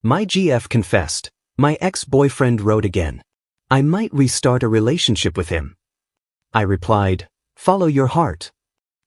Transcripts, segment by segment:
My GF confessed. My ex-boyfriend wrote again. I might restart a relationship with him. I replied, follow your heart.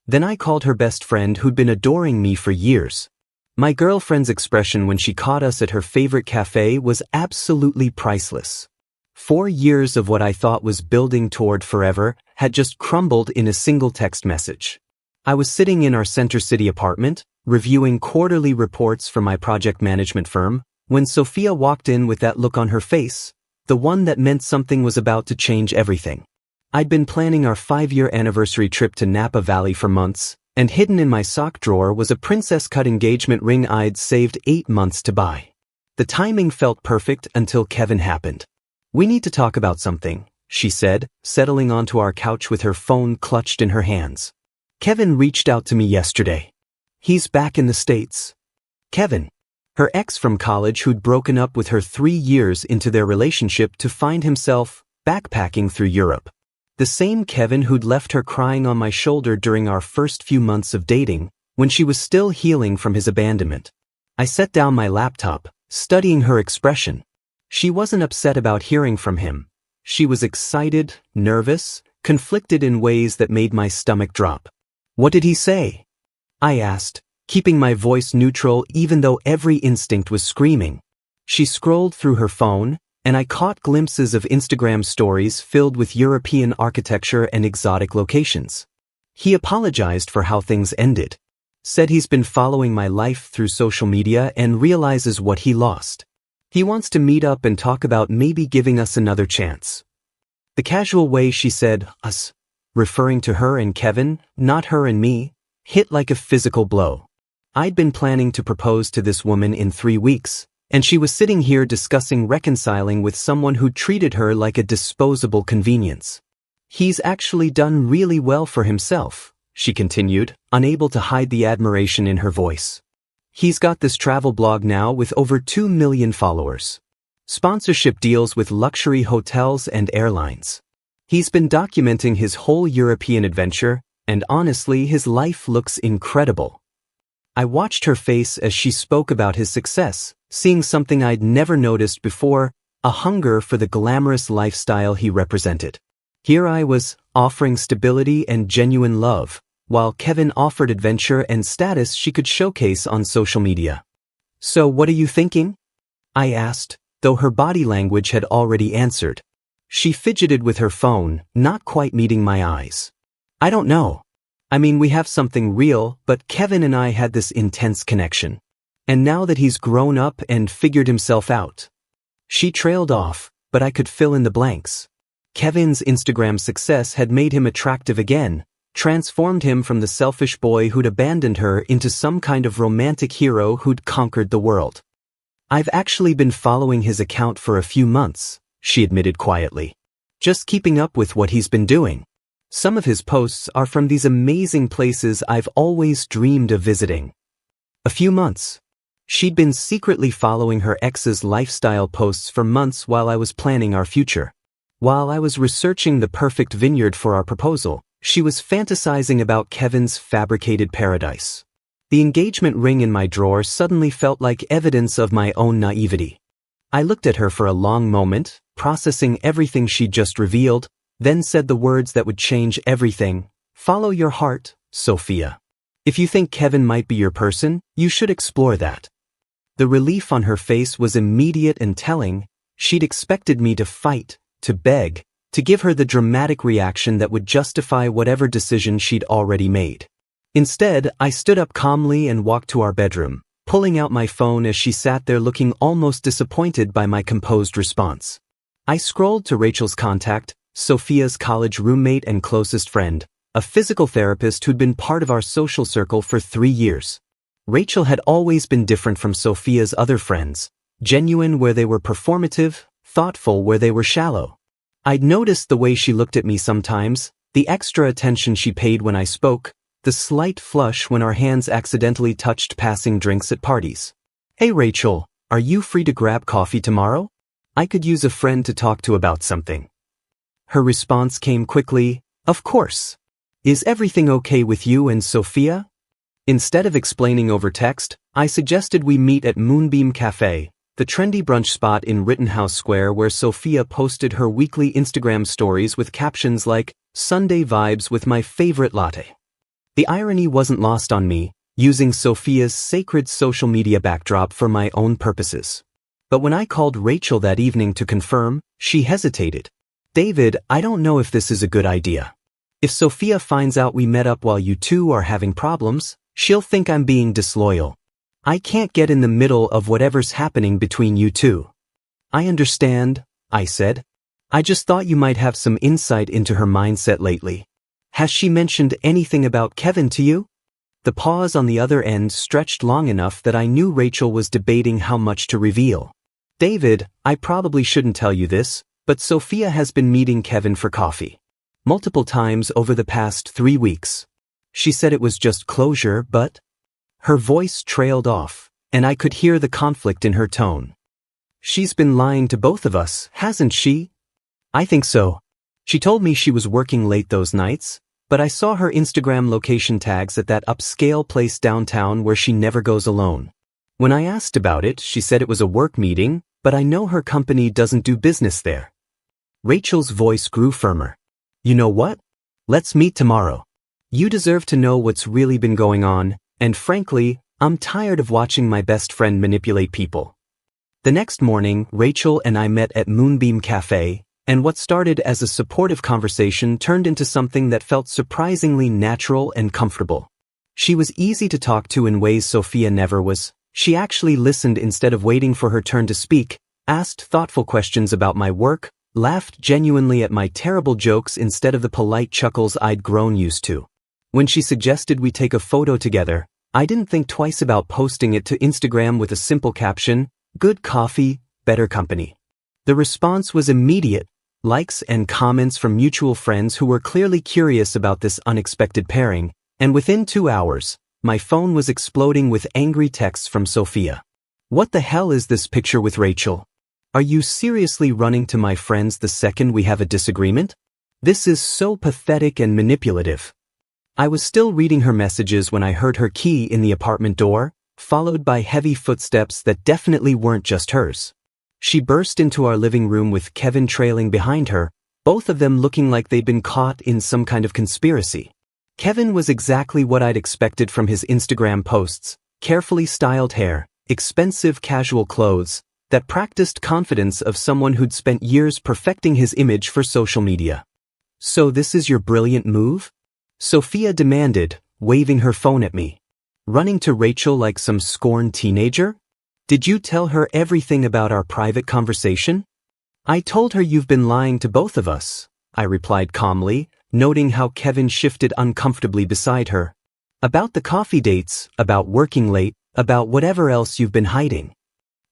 Then I called her best friend who'd been adoring me for years. My girlfriend's expression when she caught us at her favorite cafe was absolutely priceless. 4 years of what I thought was building toward forever had just crumbled in a single text message. I was sitting in our Center City apartment, reviewing quarterly reports from my project management firm, when Sophia walked in with that look on her face, the one that meant something was about to change everything. I'd been planning our 5-year anniversary trip to Napa Valley for months, and hidden in my sock drawer was a princess-cut engagement ring I'd saved 8 months to buy. The timing felt perfect until Kevin happened. We need to talk about something, she said, settling onto our couch with her phone clutched in her hands. Kevin reached out to me yesterday. He's back in the States. Kevin, her ex from college who'd broken up with her 3 years into their relationship to find himself backpacking through Europe. The same Kevin who'd left her crying on my shoulder during our first few months of dating, when she was still healing from his abandonment. I set down my laptop, studying her expression. She wasn't upset about hearing from him. She was excited, nervous, conflicted in ways that made my stomach drop. What did he say? I asked, keeping my voice neutral even though every instinct was screaming. She scrolled through her phone, and I caught glimpses of Instagram stories filled with European architecture and exotic locations. He apologized for how things ended. Said he's been following my life through social media and realizes what he lost. He wants to meet up and talk about maybe giving us another chance. The casual way she said, us, referring to her and Kevin, not her and me, hit like a physical blow. I'd been planning to propose to this woman in 3 weeks, and she was sitting here discussing reconciling with someone who treated her like a disposable convenience. He's actually done really well for himself, she continued, unable to hide the admiration in her voice. He's got this travel blog now with over 2 million followers. Sponsorship deals with luxury hotels and airlines. He's been documenting his whole European adventure, and honestly, his life looks incredible. I watched her face as she spoke about his success, seeing something I'd never noticed before, a hunger for the glamorous lifestyle he represented. Here I was, offering stability and genuine love, while Kevin offered adventure and status she could showcase on social media. So what are you thinking? I asked, though her body language had already answered. She fidgeted with her phone, not quite meeting my eyes. I don't know. I mean, we have something real, but Kevin and I had this intense connection. And now that he's grown up and figured himself out. She trailed off, but I could fill in the blanks. Kevin's Instagram success had made him attractive again, transformed him from the selfish boy who'd abandoned her into some kind of romantic hero who'd conquered the world. I've actually been following his account for a few months, she admitted quietly. Just keeping up with what he's been doing. Some of his posts are from these amazing places I've always dreamed of visiting. A few months. She'd been secretly following her ex's lifestyle posts for months while I was planning our future. While I was researching the perfect vineyard for our proposal, she was fantasizing about Kevin's fabricated paradise. The engagement ring in my drawer suddenly felt like evidence of my own naivety. I looked at her for a long moment, processing everything she'd just revealed, then said the words that would change everything. Follow your heart, Sophia. If you think Kevin might be your person, you should explore that. The relief on her face was immediate and telling. She'd expected me to fight, to beg, to give her the dramatic reaction that would justify whatever decision she'd already made. Instead, I stood up calmly and walked to our bedroom, pulling out my phone as she sat there looking almost disappointed by my composed response. I scrolled to Rachel's contact, Sophia's college roommate and closest friend, a physical therapist who'd been part of our social circle for 3 years. Rachel had always been different from Sophia's other friends, genuine where they were performative, thoughtful where they were shallow. I'd noticed the way she looked at me sometimes, the extra attention she paid when I spoke, the slight flush when our hands accidentally touched passing drinks at parties. Hey Rachel, are you free to grab coffee tomorrow? I could use a friend to talk to about something. Her response came quickly, of course. Is everything okay with you and Sophia? Instead of explaining over text, I suggested we meet at Moonbeam Cafe, the trendy brunch spot in Rittenhouse Square where Sophia posted her weekly Instagram stories with captions like, "Sunday vibes with my favorite latte." The irony wasn't lost on me, using Sophia's sacred social media backdrop for my own purposes. But when I called Rachel that evening to confirm, she hesitated. "David, I don't know if this is a good idea. If Sophia finds out we met up while you two are having problems, she'll think I'm being disloyal. I can't get in the middle of whatever's happening between you two." "I understand," I said. "I just thought you might have some insight into her mindset lately. Has she mentioned anything about Kevin to you?" The pause on the other end stretched long enough that I knew Rachel was debating how much to reveal. "David, I probably shouldn't tell you this, but Sophia has been meeting Kevin for coffee multiple times over the past 3 weeks. She said it was just closure, but..." Her voice trailed off, and I could hear the conflict in her tone. "She's been lying to both of us, hasn't she?" "I think so. She told me she was working late those nights, but I saw her Instagram location tags at that upscale place downtown where she never goes alone. When I asked about it, she said it was a work meeting, but I know her company doesn't do business there." Rachel's voice grew firmer. "You know what? Let's meet tomorrow. You deserve to know what's really been going on, and frankly, I'm tired of watching my best friend manipulate people." The next morning, Rachel and I met at Moonbeam Cafe, and what started as a supportive conversation turned into something that felt surprisingly natural and comfortable. She was easy to talk to in ways Sophia never was. She actually listened instead of waiting for her turn to speak, asked thoughtful questions about my work, laughed genuinely at my terrible jokes instead of the polite chuckles I'd grown used to. When she suggested we take a photo together, I didn't think twice about posting it to Instagram with a simple caption, "Good coffee, better company." The response was immediate, likes and comments from mutual friends who were clearly curious about this unexpected pairing, and within 2 hours, my phone was exploding with angry texts from Sophia. "What the hell is this picture with Rachel? Are you seriously running to my friends the second we have a disagreement? This is so pathetic and manipulative." I was still reading her messages when I heard her key in the apartment door, followed by heavy footsteps that definitely weren't just hers. She burst into our living room with Kevin trailing behind her, both of them looking like they'd been caught in some kind of conspiracy. Kevin was exactly what I'd expected from his Instagram posts: carefully styled hair, expensive casual clothes, that practiced confidence of someone who'd spent years perfecting his image for social media. "So this is your brilliant move?" Sophia demanded, waving her phone at me. "Running to Rachel like some scorned teenager? Did you tell her everything about our private conversation?" "I told her you've been lying to both of us," I replied calmly, noting how Kevin shifted uncomfortably beside her. "About the coffee dates, about working late, about whatever else you've been hiding."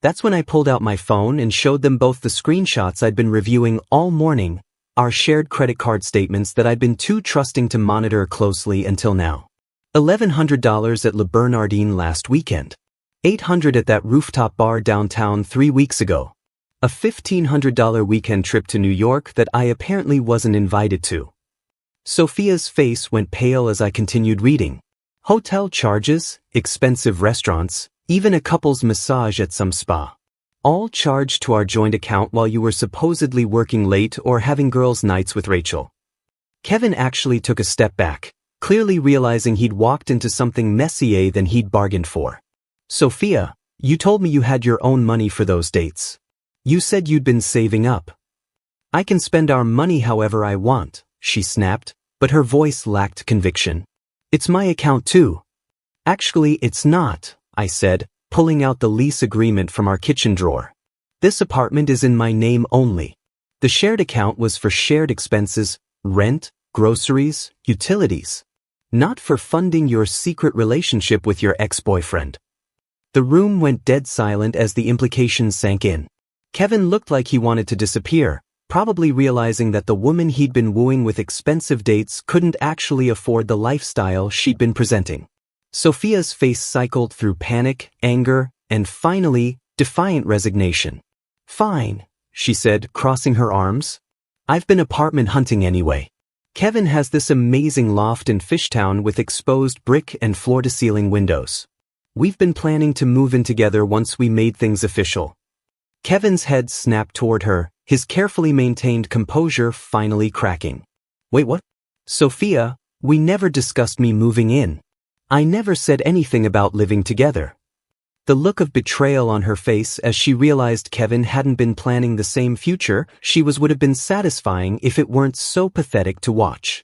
That's when I pulled out my phone and showed them both the screenshots I'd been reviewing all morning, our shared credit card statements that I'd been too trusting to monitor closely until now. $1,100 at Le Bernardin last weekend. $800 at that rooftop bar downtown 3 weeks ago. A $1,500 weekend trip to New York that I apparently wasn't invited to. Sophia's face went pale as I continued reading. Hotel charges, expensive restaurants, even a couple's massage at some spa. All charged to our joint account while you were supposedly working late or having girls' nights with Rachel. Kevin actually took a step back, clearly realizing he'd walked into something messier than he'd bargained for. "Sophia, you told me you had your own money for those dates. You said you'd been saving up." "I can spend our money however I want," she snapped, but her voice lacked conviction. "It's my account too." "Actually, it's not," I said, pulling out the lease agreement from our kitchen drawer. "This apartment is in my name only. The shared account was for shared expenses, rent, groceries, utilities. Not for funding your secret relationship with your ex-boyfriend." The room went dead silent as the implications sank in. Kevin looked like he wanted to disappear, probably realizing that the woman he'd been wooing with expensive dates couldn't actually afford the lifestyle she'd been presenting. Sophia's face cycled through panic, anger, and finally, defiant resignation. "Fine," she said, crossing her arms. "I've been apartment hunting anyway. Kevin has this amazing loft in Fishtown with exposed brick and floor-to-ceiling windows. We've been planning to move in together once we made things official. Kevin's head snapped toward her, his carefully maintained composure finally cracking. Wait, what? Sophia, we never discussed me moving in. I never said anything about living together. The look of betrayal on her face as she realized Kevin hadn't been planning the same future would have been satisfying if it weren't so pathetic to watch.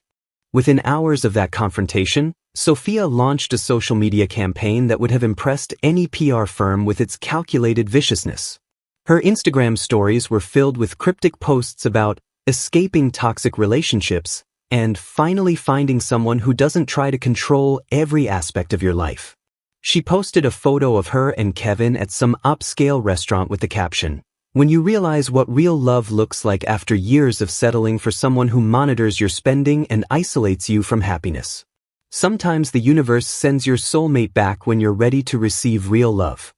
Within hours of that confrontation, Sophia launched a social media campaign that would have impressed any PR firm with its calculated viciousness. Her Instagram stories were filled with cryptic posts about escaping toxic relationships and finally finding someone who doesn't try to control every aspect of your life. She posted a photo of her and Kevin at some upscale restaurant with the caption, "When you realize what real love looks like after years of settling for someone who monitors your spending and isolates you from happiness. Sometimes the universe sends your soulmate back when you're ready to receive real love."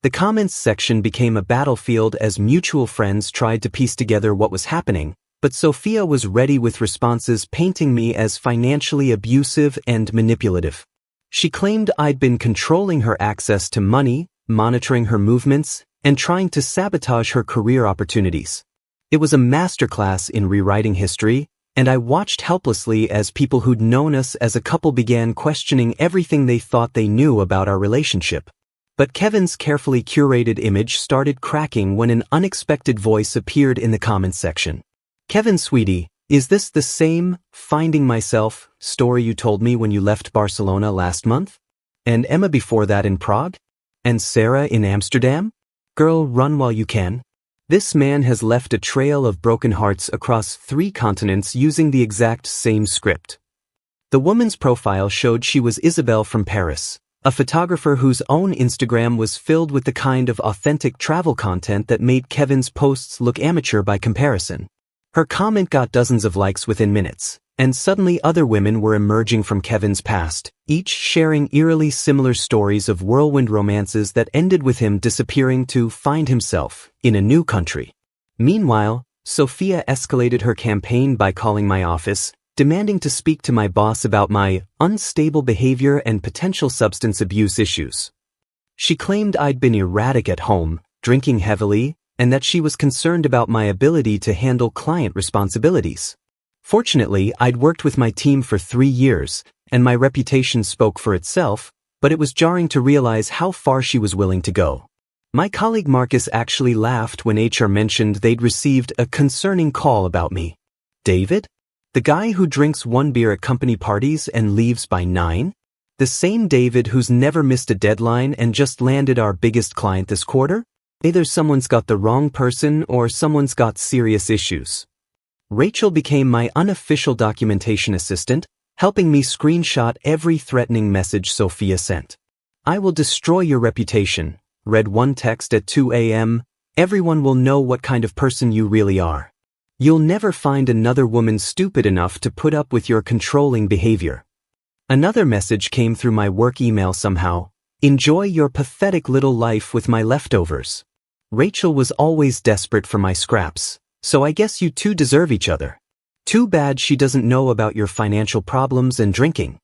The comments section became a battlefield as mutual friends tried to piece together what was happening, but Sophia was ready with responses painting me as financially abusive and manipulative. She claimed I'd been controlling her access to money, monitoring her movements, and trying to sabotage her career opportunities. It was a masterclass in rewriting history, and I watched helplessly as people who'd known us as a couple began questioning everything they thought they knew about our relationship. But Kevin's carefully curated image started cracking when an unexpected voice appeared in the comments section. "Kevin, sweetie, is this the same finding myself story you told me when you left Barcelona last month? And Emma before that in Prague? And Sarah in Amsterdam? Girl, run while you can. This man has left a trail of broken hearts across 3 continents using the exact same script." The woman's profile showed she was Isabel from Paris, a photographer whose own Instagram was filled with the kind of authentic travel content that made Kevin's posts look amateur by comparison. Her comment got dozens of likes within minutes, and suddenly other women were emerging from Kevin's past, each sharing eerily similar stories of whirlwind romances that ended with him disappearing to find himself in a new country. Meanwhile, Sophia escalated her campaign by calling my office, demanding to speak to my boss about my unstable behavior and potential substance abuse issues. She claimed I'd been erratic at home, drinking heavily, and that she was concerned about my ability to handle client responsibilities. Fortunately, I'd worked with my team for 3 years, and my reputation spoke for itself, but it was jarring to realize how far she was willing to go. My colleague Marcus actually laughed when HR mentioned they'd received a concerning call about me. David? The guy who drinks 1 beer at company parties and leaves by 9? The same David who's never missed a deadline and just landed our biggest client this quarter? Either someone's got the wrong person or someone's got serious issues. Rachel became my unofficial documentation assistant, helping me screenshot every threatening message Sophia sent. "I will destroy your reputation," read one text at 2 a.m. "Everyone will know what kind of person you really are. You'll never find another woman stupid enough to put up with your controlling behavior." Another message came through my work email somehow. "Enjoy your pathetic little life with my leftovers. Rachel was always desperate for my scraps, so I guess you two deserve each other. Too bad she doesn't know about your financial problems and drinking."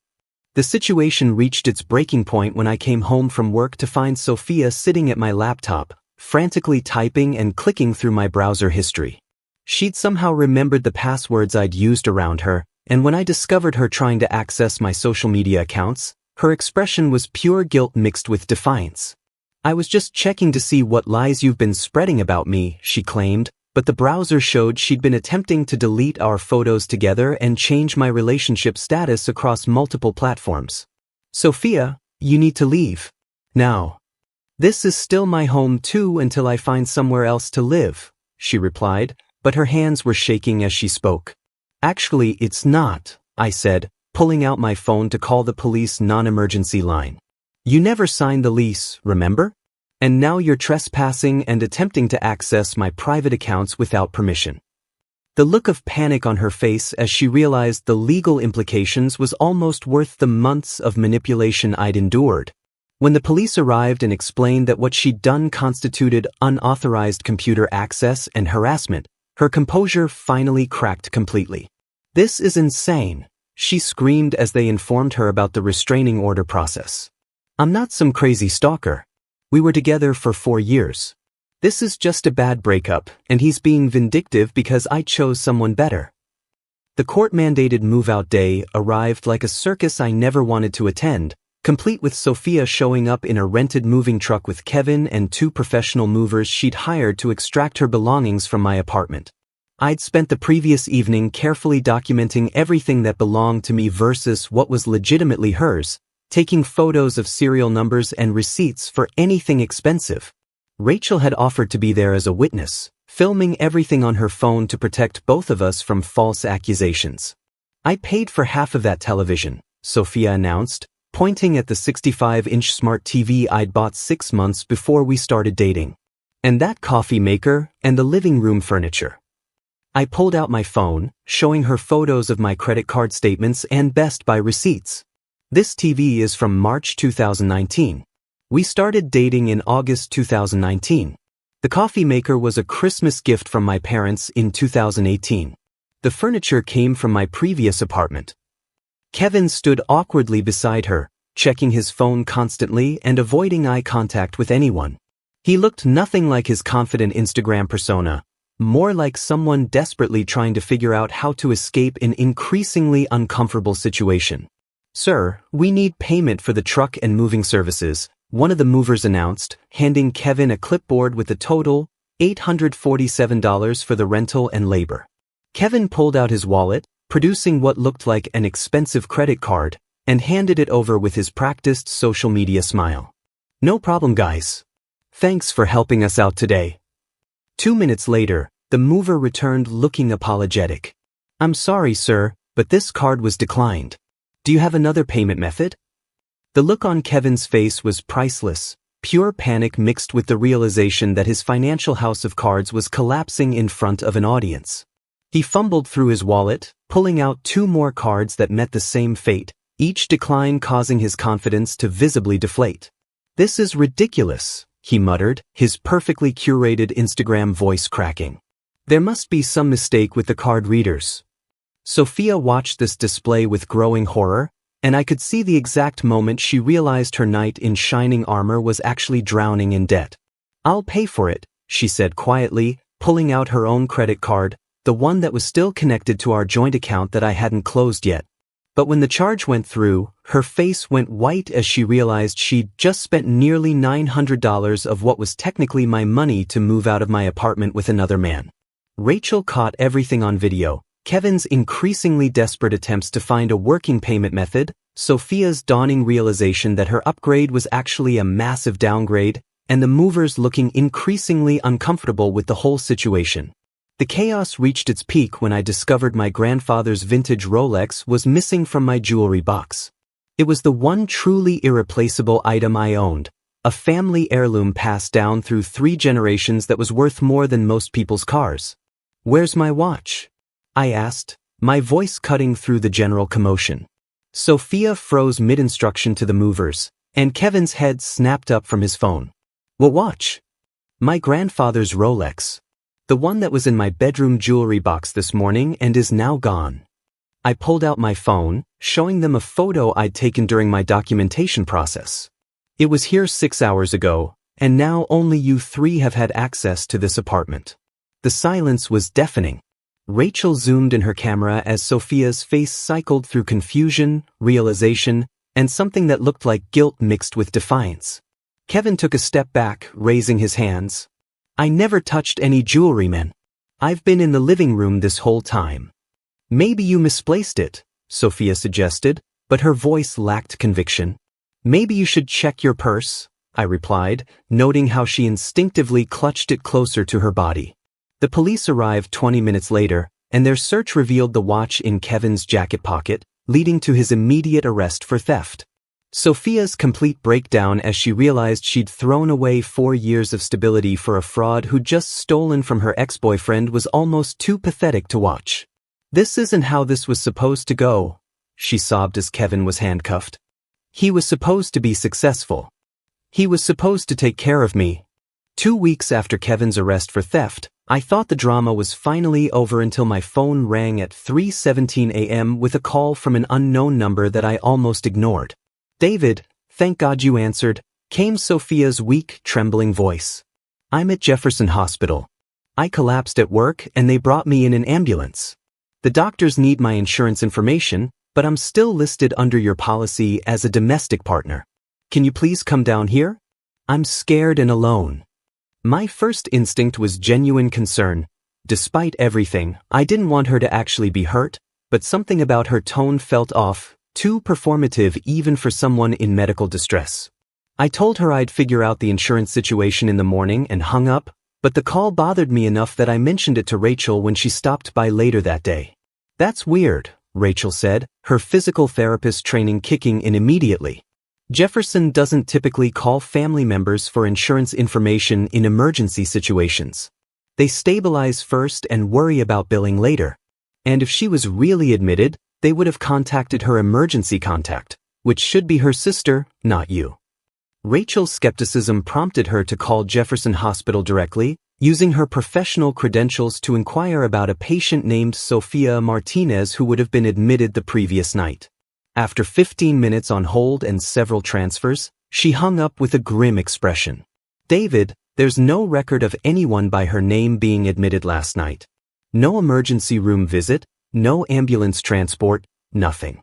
The situation reached its breaking point when I came home from work to find Sophia sitting at my laptop, frantically typing and clicking through my browser history. She'd somehow remembered the passwords I'd used around her, and when I discovered her trying to access my social media accounts, her expression was pure guilt mixed with defiance. "I was just checking to see what lies you've been spreading about me," she claimed, but the browser showed she'd been attempting to delete our photos together and change my relationship status across multiple platforms. "Sophia, you need to leave. Now. This is still my home too until I find somewhere else to live," she replied, but her hands were shaking as she spoke. "Actually, it's not," I said, pulling out my phone to call the police non-emergency line. "You never signed the lease, remember? And now you're trespassing and attempting to access my private accounts without permission." The look of panic on her face as she realized the legal implications was almost worth the months of manipulation I'd endured. When the police arrived and explained that what she'd done constituted unauthorized computer access and harassment, her composure finally cracked completely. "This is insane," she screamed as they informed her about the restraining order process. "I'm not some crazy stalker. We were together for 4 years. This is just a bad breakup, and he's being vindictive because I chose someone better. The court-mandated move-out day arrived like a circus I never wanted to attend, complete with Sophia showing up in a rented moving truck with Kevin and 2 professional movers she'd hired to extract her belongings from my apartment. I'd spent the previous evening carefully documenting everything that belonged to me versus what was legitimately hers, taking photos of serial numbers and receipts for anything expensive. Rachel had offered to be there as a witness, filming everything on her phone to protect both of us from false accusations. I paid for half of that television, Sophia announced, pointing at the 65-inch smart TV I'd bought 6 months before we started dating. And that coffee maker and the living room furniture. I pulled out my phone, showing her photos of my credit card statements and Best Buy receipts. This TV is from March 2019. We started dating in August 2019. The coffee maker was a Christmas gift from my parents in 2018. The furniture came from my previous apartment. Kevin stood awkwardly beside her, checking his phone constantly and avoiding eye contact with anyone. He looked nothing like his confident Instagram persona, more like someone desperately trying to figure out how to escape an increasingly uncomfortable situation. "Sir, we need payment for the truck and moving services," one of the movers announced, handing Kevin a clipboard with a total $847 for the rental and labor. Kevin pulled out his wallet, producing what looked like an expensive credit card, and handed it over with his practiced social media smile. "No problem, guys. Thanks for helping us out today." 2 minutes later, the mover returned looking apologetic. "I'm sorry, sir, but this card was declined. Do you have another payment method?" The look on Kevin's face was priceless, pure panic mixed with the realization that his financial house of cards was collapsing in front of an audience. He fumbled through his wallet, pulling out 2 more cards that met the same fate, each decline causing his confidence to visibly deflate. "This is ridiculous," he muttered, his perfectly curated Instagram voice cracking. "There must be some mistake with the card readers." Sophia watched this display with growing horror, and I could see the exact moment she realized her knight in shining armor was actually drowning in debt. "I'll pay for it," she said quietly, pulling out her own credit card, the one that was still connected to our joint account that I hadn't closed yet. But when the charge went through, her face went white as she realized she'd just spent nearly $900 of what was technically my money to move out of my apartment with another man. Rachel caught everything on video, Kevin's increasingly desperate attempts to find a working payment method, Sophia's dawning realization that her upgrade was actually a massive downgrade, and the movers looking increasingly uncomfortable with the whole situation. The chaos reached its peak when I discovered my grandfather's vintage Rolex was missing from my jewelry box. It was the one truly irreplaceable item I owned, a family heirloom passed down through 3 generations that was worth more than most people's cars. "Where's my watch?" I asked, my voice cutting through the general commotion. Sophia froze mid-instruction to the movers, and Kevin's head snapped up from his phone. "What watch?" "My grandfather's Rolex. The one that was in my bedroom jewelry box this morning and is now gone." I pulled out my phone, showing them a photo I'd taken during my documentation process. "It was here 6 hours ago, and now only you 3 have had access to this apartment." The silence was deafening. Rachel zoomed in her camera as Sophia's face cycled through confusion, realization, and something that looked like guilt mixed with defiance. Kevin took a step back, raising his hands. "I never touched any jewelry, man. I've been in the living room this whole time." "Maybe you misplaced it," Sophia suggested, but her voice lacked conviction. "Maybe you should check your purse," I replied, noting how she instinctively clutched it closer to her body. The police arrived 20 minutes later, and their search revealed the watch in Kevin's jacket pocket, leading to his immediate arrest for theft. Sophia's complete breakdown as she realized she'd thrown away 4 years of stability for a fraud who'd just stolen from her ex-boyfriend was almost too pathetic to watch. "This isn't how this was supposed to go," she sobbed as Kevin was handcuffed. "He was supposed to be successful. He was supposed to take care of me." 2 weeks after Kevin's arrest for theft, I thought the drama was finally over until my phone rang at 3:17 a.m. with a call from an unknown number that I almost ignored. "David, thank God you answered," came Sophia's weak, trembling voice. I'm at Jefferson Hospital. I collapsed at work and they brought me in an ambulance. The doctors need my insurance information, but I'm still listed under your policy as a domestic partner. Can you please come down here? I'm scared and alone. My first instinct was genuine concern. Despite everything, I didn't want her to actually be hurt, but something about her tone felt off, too performative even for someone in medical distress. I told her I'd figure out the insurance situation in the morning and hung up, but the call bothered me enough that I mentioned it to Rachel when she stopped by later that day. That's weird, Rachel said, her physical therapist training kicking in immediately. Jefferson doesn't typically call family members for insurance information in emergency situations. They stabilize first and worry about billing later. And if she was really admitted, they would have contacted her emergency contact, which should be her sister, not you. Rachel's skepticism prompted her to call Jefferson Hospital directly, using her professional credentials to inquire about a patient named Sophia Martinez who would have been admitted the previous night. After 15 minutes on hold and several transfers, she hung up with a grim expression. David, there's no record of anyone by her name being admitted last night. No emergency room visit, no ambulance transport, nothing.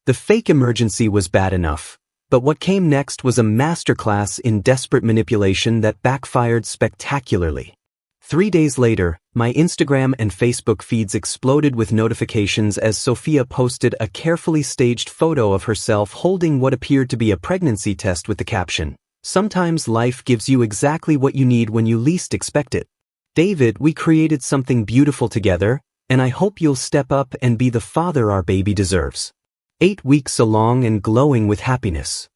The fake emergency was bad enough. But what came next was a masterclass in desperate manipulation that backfired spectacularly. 3 days later, my Instagram and Facebook feeds exploded with notifications as Sophia posted a carefully staged photo of herself holding what appeared to be a pregnancy test with the caption, "Sometimes life gives you exactly what you need when you least expect it. David, we created something beautiful together, and I hope you'll step up and be the father our baby deserves." 8 weeks along and glowing with happiness.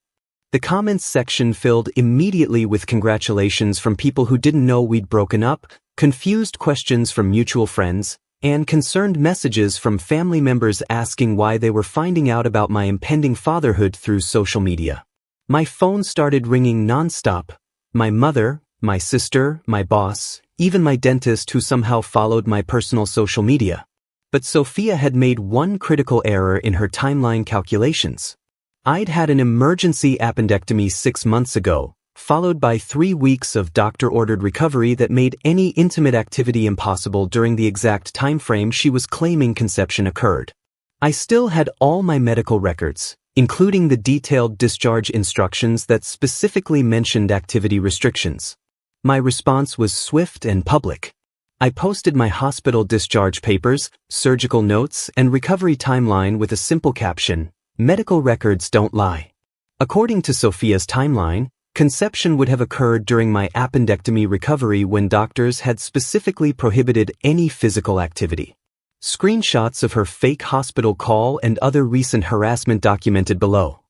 The comments section filled immediately with congratulations from people who didn't know we'd broken up, confused questions from mutual friends, and concerned messages from family members asking why they were finding out about my impending fatherhood through social media. My phone started ringing nonstop. My mother, my sister, my boss, even my dentist who somehow followed my personal social media. But Sophia had made one critical error in her timeline calculations. I'd had an emergency appendectomy 6 months ago, followed by 3 weeks of doctor-ordered recovery that made any intimate activity impossible during the exact time frame she was claiming conception occurred. I still had all my medical records, including the detailed discharge instructions that specifically mentioned activity restrictions. My response was swift and public. I posted my hospital discharge papers, surgical notes, and recovery timeline with a simple caption, "Medical records don't lie." According to Sophia's timeline, conception would have occurred during my appendectomy recovery when doctors had specifically prohibited any physical activity. Screenshots of her fake hospital call and other recent harassment documented below.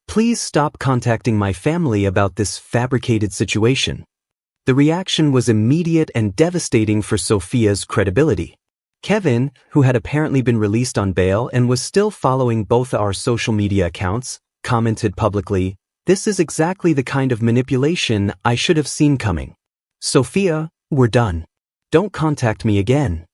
Please stop contacting my family about this fabricated situation. The reaction was immediate and devastating for Sophia's credibility. Kevin, who had apparently been released on bail and was still following both our social media accounts, commented publicly, "This is exactly the kind of manipulation I should have seen coming. Sophia, we're done. Don't contact me again."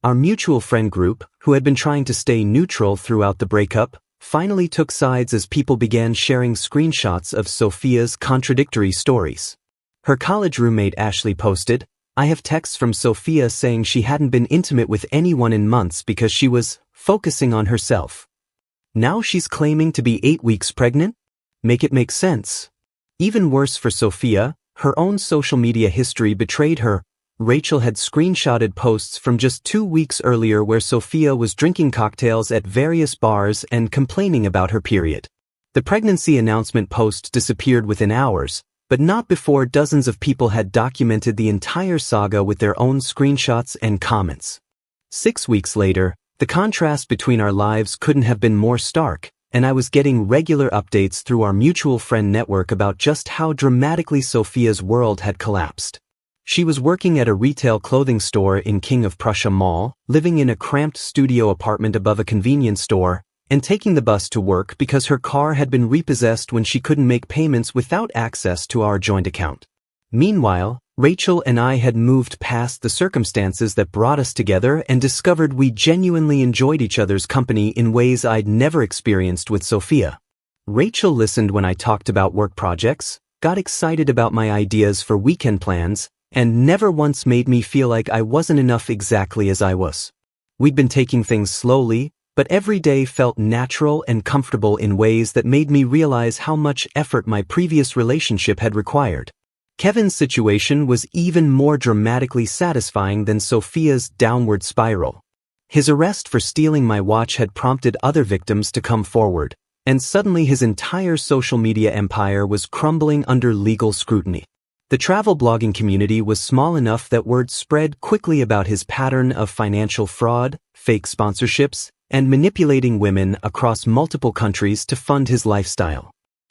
Our mutual friend group, who had been trying to stay neutral throughout the breakup, finally took sides as people began sharing screenshots of Sophia's contradictory stories. Her college roommate Ashley posted, "I have texts from Sophia saying she hadn't been intimate with anyone in months because she was focusing on herself. Now she's claiming to be 8 weeks pregnant? Make it make sense." Even worse for Sophia, her own social media history betrayed her. Rachel had screenshotted posts from just 2 weeks earlier where Sophia was drinking cocktails at various bars and complaining about her period. The pregnancy announcement post disappeared within hours, but not before dozens of people had documented the entire saga with their own screenshots and comments. 6 weeks later, the contrast between our lives couldn't have been more stark, and I was getting regular updates through our mutual friend network about just how dramatically Sophia's world had collapsed. She was working at a retail clothing store in King of Prussia Mall, living in a cramped studio apartment above a convenience store, and taking the bus to work because her car had been repossessed when she couldn't make payments without access to our joint account. Meanwhile, Rachel and I had moved past the circumstances that brought us together and discovered we genuinely enjoyed each other's company in ways I'd never experienced with Sophia. Rachel listened when I talked about work projects, got excited about my ideas for weekend plans, and never once made me feel like I wasn't enough exactly as I was. We'd been taking things slowly, but every day felt natural and comfortable in ways that made me realize how much effort my previous relationship had required. Kevin's situation was even more dramatically satisfying than Sophia's downward spiral. His arrest for stealing my watch had prompted other victims to come forward, and suddenly his entire social media empire was crumbling under legal scrutiny. The travel blogging community was small enough that word spread quickly about his pattern of financial fraud, fake sponsorships, and manipulating women across multiple countries to fund his lifestyle.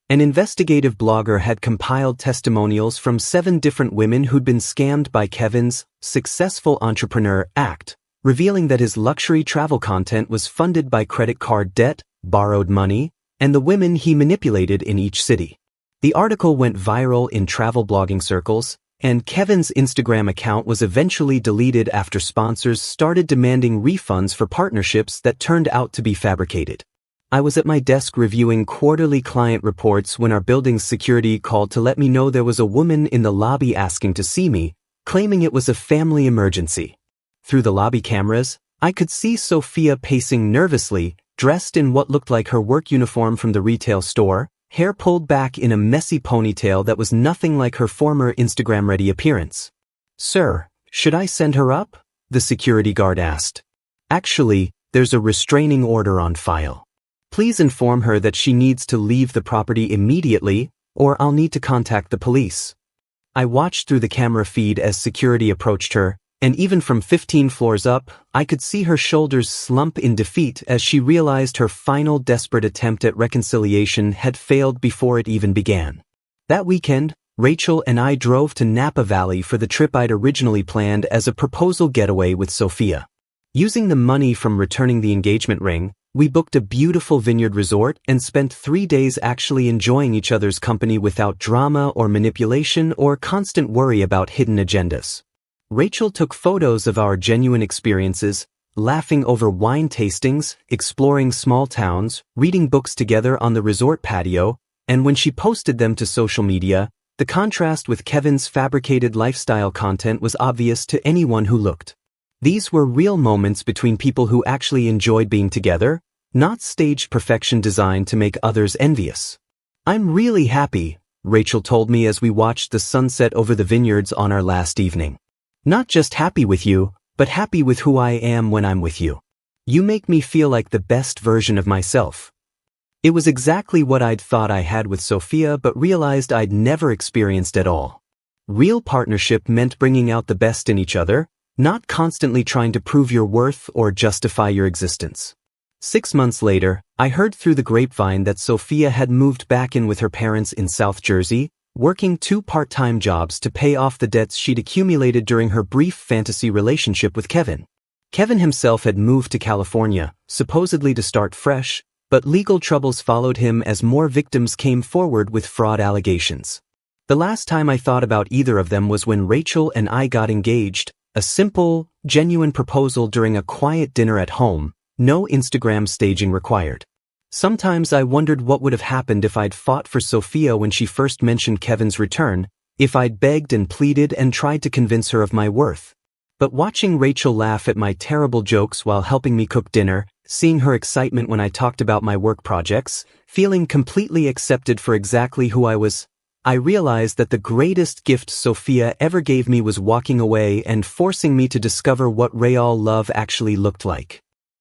An investigative blogger had compiled testimonials from 7 different women who'd been scammed by Kevin's successful entrepreneur act, revealing that his luxury travel content was funded by credit card debt, borrowed money, and the women he manipulated in each city. The article went viral in travel blogging circles, and Kevin's Instagram account was eventually deleted after sponsors started demanding refunds for partnerships that turned out to be fabricated. I was at my desk reviewing quarterly client reports when our building's security called to let me know there was a woman in the lobby asking to see me, claiming it was a family emergency. Through the lobby cameras, I could see Sophia pacing nervously, dressed in what looked like her work uniform from the retail store, hair pulled back in a messy ponytail that was nothing like her former Instagram-ready appearance. "Sir, should I send her up?" the security guard asked. "Actually, there's a restraining order on file. Please inform her that she needs to leave the property immediately, or I'll need to contact the police." I watched through the camera feed as security approached her, and even from 15 floors up, I could see her shoulders slump in defeat as she realized her final desperate attempt at reconciliation had failed before it even began. That weekend, Rachel and I drove to Napa Valley for the trip I'd originally planned as a proposal getaway with Sophia. Using the money from returning the engagement ring, we booked a beautiful vineyard resort and spent 3 days actually enjoying each other's company without drama or manipulation or constant worry about hidden agendas. Rachel took photos of our genuine experiences, laughing over wine tastings, exploring small towns, reading books together on the resort patio, and when she posted them to social media, the contrast with Kevin's fabricated lifestyle content was obvious to anyone who looked. These were real moments between people who actually enjoyed being together, not staged perfection designed to make others envious. "I'm really happy," Rachel told me as we watched the sunset over the vineyards on our last evening. "Not just happy with you, but happy with who I am when I'm with you. You make me feel like the best version of myself." It was exactly what I'd thought I had with Sophia but realized I'd never experienced at all. Real partnership meant bringing out the best in each other, not constantly trying to prove your worth or justify your existence. 6 months later, I heard through the grapevine that Sophia had moved back in with her parents in South Jersey, working 2 part-time jobs to pay off the debts she'd accumulated during her brief fantasy relationship with Kevin. Kevin himself had moved to California, supposedly to start fresh, but legal troubles followed him as more victims came forward with fraud allegations. The last time I thought about either of them was when Rachel and I got engaged, a simple, genuine proposal during a quiet dinner at home, no Instagram staging required. Sometimes I wondered what would have happened if I'd fought for Sophia when she first mentioned Kevin's return, if I'd begged and pleaded and tried to convince her of my worth. But watching Rachel laugh at my terrible jokes while helping me cook dinner, seeing her excitement when I talked about my work projects, feeling completely accepted for exactly who I was, I realized that the greatest gift Sophia ever gave me was walking away and forcing me to discover what real love actually looked like.